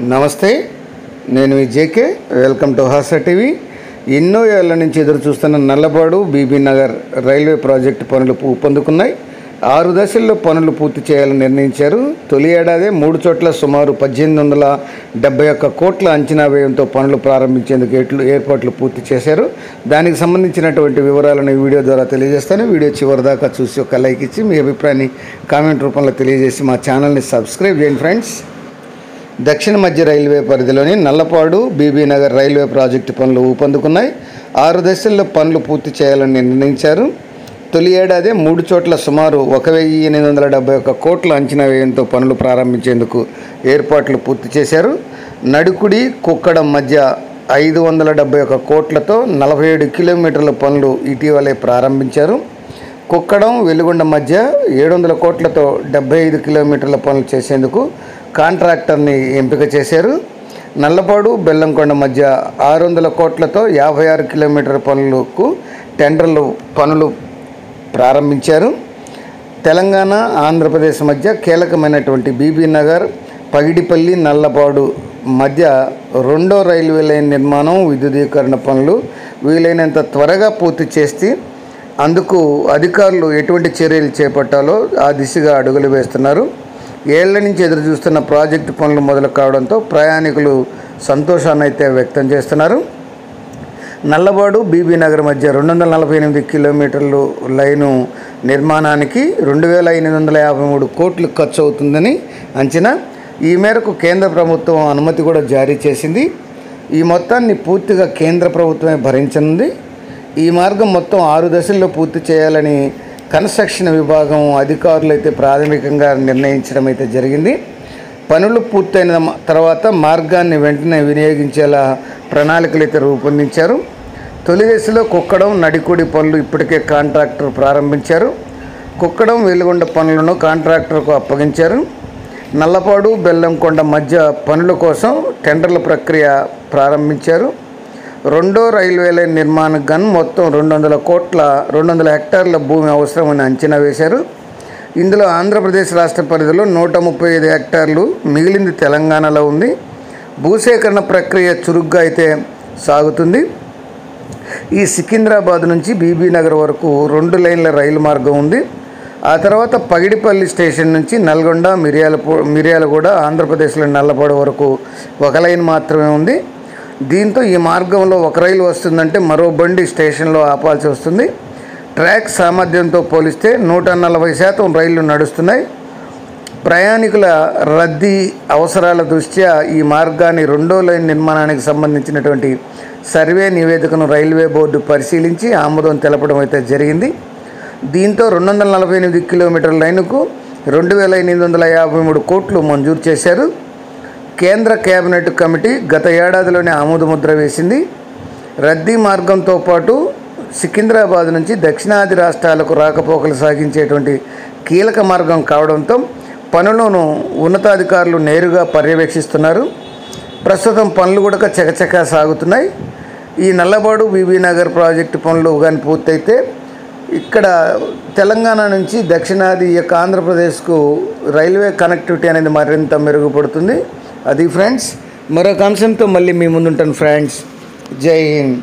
నమస్తే, నేను మీ JK. Welcome to Hasa TV. ఎన్నో ఏళ్ల నుంచి ఎదురు చూస్తున్న నల్లపాడు బీబీ నగర్ రైల్వే ప్రాజెక్టు పనులు ఊపందుకున్నాయి. 6 దశల్లో పనులు పూర్తి చేయాలని నిర్ణయించారు. తొలి ఏడాదే 3 చోట్ల సుమారు 1871 కోట్ల అంచనా వ్యయంతో పనులు ప్రారంభించేందుకు ఏర్పాట్లు పూర్తి చేశారు. దానికి సంబంధించినటువంటి వివరాలను ఈ వీడియో ద్వారా తెలియజేస్తాను. వీడియో చివరి దాకా చూసి ఒక లైక్ ఇచ్చి మీ అభిప్రాయాన్ని కామెంట్ రూపంలో తెలియజేసి మా ఛానల్ని సబ్స్క్రైబ్ చేయండి ఫ్రెండ్స్. దక్షిణ మధ్య రైల్వే పరిధిలోని నల్లపాడు బీబీ నగర్ రైల్వే ప్రాజెక్టు పనులు ఊపందుకున్నాయి. 6 దశల్లో పనులు పూర్తి చేయాలని నిర్ణయించారు. తొలి ఏడాదే 3 చోట్ల సుమారు 1871 కోట్ల అంచనా వ్యయంతో పనులు ప్రారంభించేందుకు ఏర్పాట్లు పూర్తి చేశారు. నడుకుడి కుక్కడం మధ్య 571 కోట్లతో 47 కిలోమీటర్ల పనులు ఇటీవలే ప్రారంభించారు. కుక్కడం వెలుగొండ మధ్య 700 కోట్లతో 75 కిలోమీటర్ల పనులు చేసేందుకు కాంట్రాక్టర్ని ఎంపిక చేశారు. నల్లపాడు బెల్లంకొండ మధ్య 600 కోట్లతో 56 కిలోమీటర్ల పనులకు పనులు ప్రారంభించారు. తెలంగాణ ఆంధ్రప్రదేశ్ మధ్య కీలకమైనటువంటి బీబీ నగర్ పగిడిపల్లి నల్లపాడు మధ్య 2వ రైల్వే లైన్ నిర్మాణం విద్యుదీకరణ పనులు వీలైనంత త్వరగా పూర్తి చేసి అందుకు అధికారులు ఎటువంటి చర్యలు చేపట్టాలో ఆ దిశగా అడుగులు వేస్తున్నారు. ఏళ్ల నుంచి ఎదురు చూస్తున్న ప్రాజెక్టు పనులు మొదలు కావడంతో ప్రయాణికులు సంతోషాన్ని అయితే వ్యక్తం చేస్తున్నారు. నల్లపాడు బీబీ నగర్ మధ్య 248 కిలోమీటర్లు లైను నిర్మాణానికి 2853 కోట్లు ఖర్చు అవుతుందని అంచనా. ఈ మేరకు కేంద్ర ప్రభుత్వం అనుమతి కూడా జారీ చేసింది. ఈ మొత్తాన్ని పూర్తిగా కేంద్ర ప్రభుత్వమే భరించనుంది. ఈ మార్గం మొత్తం 6 దశల్లో పూర్తి చేయాలని కన్స్ట్రక్షన్ విభాగం అధికారులు అయితే ప్రాథమికంగా నిర్ణయించడం అయితే జరిగింది. పనులు పూర్తయిన తర్వాత మార్గాన్ని వెంటనే వినియోగించేలా ప్రణాళికలు అయితే రూపొందించారు. తొలి దశలో కుక్కడం నడికుడి పనులు ఇప్పటికే కాంట్రాక్టర్ ప్రారంభించారు. కుక్కడం వెలుగొండ పనులను కాంట్రాక్టర్కు అప్పగించారు. నల్లపాడు బెల్లంకొండ మధ్య పనుల కోసం టెండర్ల ప్రక్రియ ప్రారంభించారు. 2వ రైల్వే లైన్ నిర్మాణానికి గాను మొత్తం 200 హెక్టార్ల భూమి అవసరమని అంచనా వేశారు. ఇందులో ఆంధ్రప్రదేశ్ రాష్ట్ర పరిధిలో 135 హెక్టార్లు, మిగిలింది తెలంగాణలో ఉంది. భూసేకరణ ప్రక్రియ చురుగ్గా అయితే సాగుతుంది. ఈ సికింద్రాబాద్ నుంచి బీబీ నగర్ వరకు 2 లైన్ల రైలు మార్గం ఉంది. ఆ తర్వాత పగిడిపల్లి స్టేషన్ నుంచి నల్గొండ మిర్యాలగూడ ఆంధ్రప్రదేశ్లో నల్లపాడు వరకు 1 లైన్ మాత్రమే ఉంది. దీంతో ఈ మార్గంలో ఒక రైలు వస్తుందంటే మరో బండి స్టేషన్లో ఆపాల్సి వస్తుంది. ట్రాక్ సామర్థ్యంతో పోలిస్తే 140% రైళ్లు నడుస్తున్నాయి. ప్రయాణికుల రద్దీ అవసరాల దృష్ట్యా ఈ మార్గాన్ని 2వ లైన్ నిర్మాణానికి సంబంధించినటువంటి సర్వే నివేదికను రైల్వే బోర్డు పరిశీలించి ఆమోదం తెలపడం అయితే జరిగింది. దీంతో 248 కిలోమీటర్ల లైనుకు 2853 కోట్లు మంజూరు చేశారు. కేంద్ర కేబినెట్ కమిటీ గత ఏడాదిలోనే ఆమోదముద్ర వేసింది. రద్దీ మార్గంతో పాటు సికింద్రాబాద్ నుంచి దక్షిణాది రాష్ట్రాలకు రాకపోకలు సాగించేటువంటి కీలక మార్గం కావడంతో పనులను ఉన్నతాధికారులు నేరుగా పర్యవేక్షిస్తున్నారు. ప్రస్తుతం పనులు కూడా చకచకా సాగుతున్నాయి. ఈ నల్లపాడు బీబీ నగర్ ప్రాజెక్టు పనులు కానీ పూర్తయితే ఇక్కడ తెలంగాణ నుంచి దక్షిణాది ఆంధ్రప్రదేశ్కు రైల్వే కనెక్టివిటీ అనేది మరింత మెరుగుపడుతుంది. అది ఫ్రెండ్స్, మరొక అంశంతో మళ్ళీ మీ ముందుంటాను ఫ్రెండ్స్. జై హింద్.